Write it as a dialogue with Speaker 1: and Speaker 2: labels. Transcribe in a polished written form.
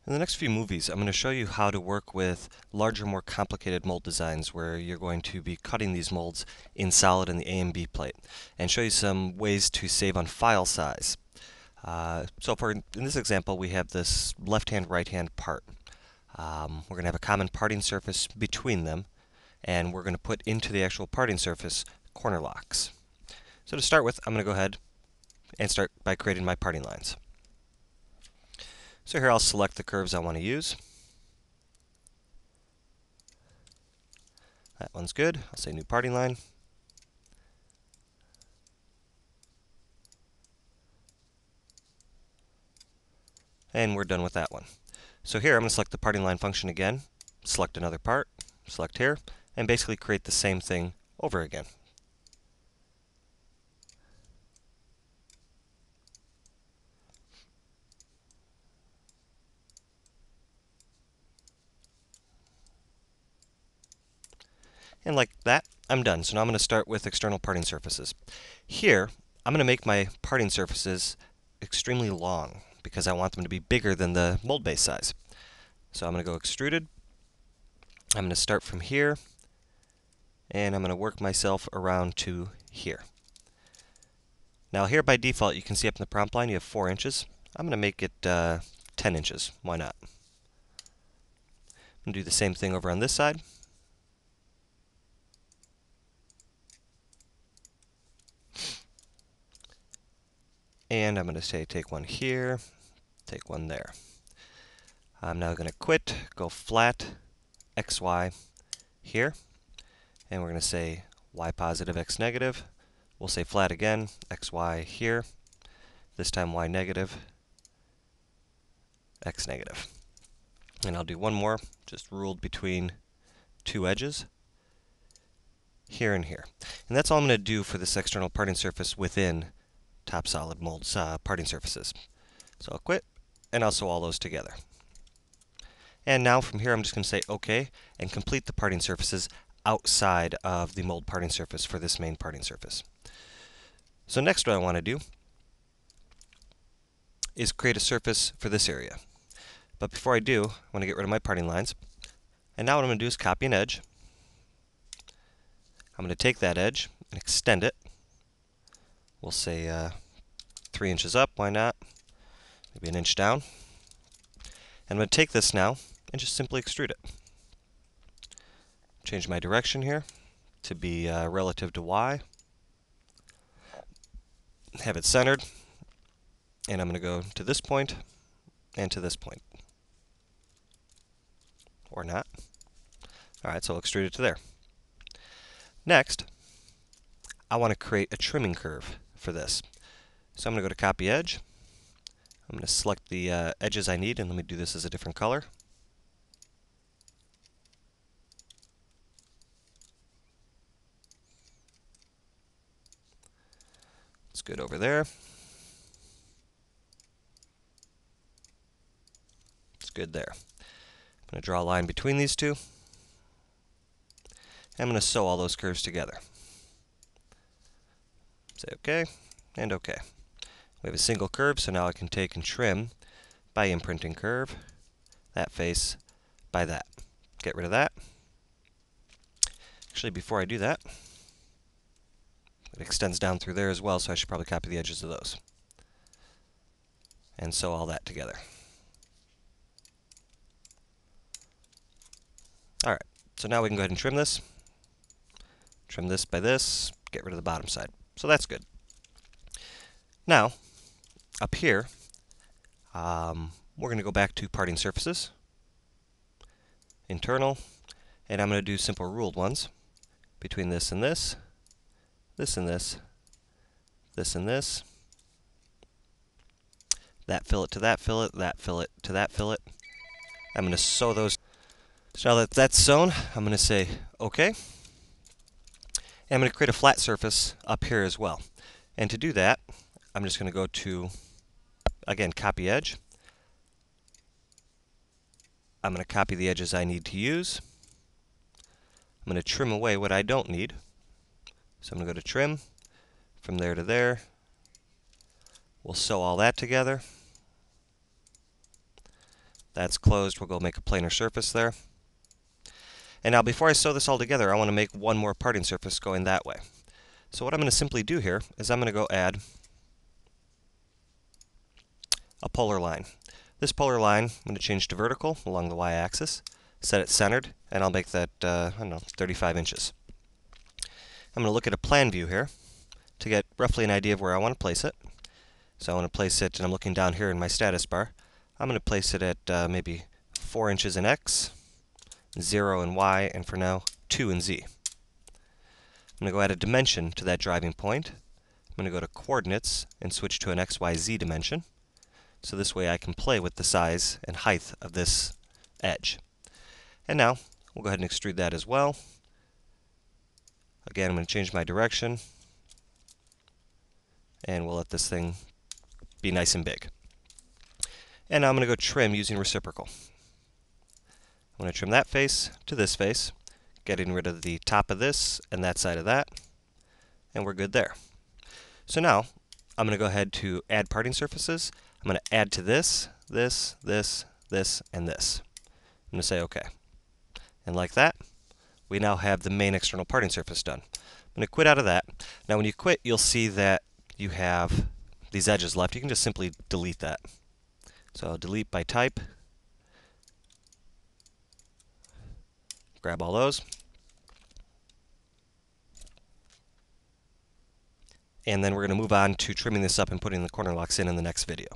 Speaker 1: In the next few movies, I'm going to show you how to work with larger, more complicated mold designs where you're going to be cutting these molds in solid in the A and B plate, and show you some ways to save on file size. In this example, we have this left-hand, right-hand part. We're going to have a common parting surface between them, and we're going to put into the actual parting surface corner locks. So to start with, I'm going to go ahead and start by creating my parting lines. So here I'll select the curves I want to use. That one's good. I'll say new parting line. And we're done with that one. So here I'm going to select the parting line function again, select another part, select here, and basically create the same thing over again. And like that, I'm done. So now I'm going to start with external parting surfaces. Here, I'm going to make my parting surfaces extremely long because I want them to be bigger than the mold base size. So I'm going to go extruded. I'm going to start from here, and I'm going to work myself around to here. Now here by default, you can see up in the prompt line you have 4 inches. I'm going to make it 10 inches. Why not? I'm going to do the same thing over on this side. And I'm going to say take one here, take one there. I'm now going to quit, go flat, XY here, and we're going to say Y positive, X negative. We'll say flat again, XY here, this time Y negative, X negative. And I'll do one more, just ruled between 2 edges, here and here. And that's all I'm going to do for this external parting surface within Top Solid Mold's parting surfaces. So I'll quit, and I'll sew all those together. And now from here I'm just going to say OK and complete the parting surfaces outside of the mold parting surface for this main parting surface. So next what I want to do is create a surface for this area. But before I do, I want to get rid of my parting lines. And now what I'm going to do is copy an edge. I'm going to take that edge and extend it. We'll say 3 inches up, why not? Maybe an inch down. And I'm going to take this now and just simply extrude it. Change my direction here to be relative to Y. Have it centered. And I'm going to go to this point and to this point. Or not. Alright, so I'll extrude it to there. Next, I want to create a trimming curve for this. So I'm going to go to Copy Edge. I'm going to select the edges I need, and let me do this as a different color. It's good over there. It's good there. I'm going to draw a line between these two. I'm going to sew all those curves together. Say OK, and OK. We have a single curve, so now I can take and trim by imprinting curve that face by that. Get rid of that. Actually, before I do that, it extends down through there as well, so I should probably copy the edges of those. And sew all that together. Alright, so now we can go ahead and trim this. Trim this by this, get rid of the bottom side. So that's good. Now, up here, we're going to go back to parting surfaces, internal, and I'm going to do simple ruled ones between this and this, this and this, this and this, that fillet to that fillet, that fillet to that fillet. I'm going to sew those. So now that that's sewn, I'm going to say OK. And I'm going to create a flat surface up here as well. And to do that, I'm just going to go to, again, Copy Edge. I'm going to copy the edges I need to use. I'm going to trim away what I don't need. So I'm going to go to Trim, from there to there. We'll sew all that together. That's closed. We'll go make a planar surface there. And now before I sew this all together, I want to make one more parting surface going that way. So what I'm going to simply do here is I'm going to go add a polar line. This polar line I'm going to change to vertical along the y-axis, set it centered, and I'll make that, I don't know, 35 inches. I'm going to look at a plan view here to get roughly an idea of where I want to place it. So I want to place it, and I'm looking down here in my status bar. I'm going to place it at maybe 4 inches in X, 0 in Y, and for now, 2 in Z. I'm going to go add a dimension to that driving point. I'm going to go to coordinates and switch to an XYZ dimension. So this way I can play with the size and height of this edge. And now, we'll go ahead and extrude that as well. Again, I'm going to change my direction. And we'll let this thing be nice and big. And now I'm going to go trim using reciprocal. I'm going to trim that face to this face, getting rid of the top of this and that side of that, and we're good there. So now, I'm going to go ahead to add parting surfaces. I'm going to add to this, this, this, this, and this. I'm going to say OK. And like that, we now have the main external parting surface done. I'm going to quit out of that. Now when you quit, you'll see that you have these edges left. You can just simply delete that. So I'll delete by type. Grab all those. And then we're going to move on to trimming this up and putting the corner locks in the next video.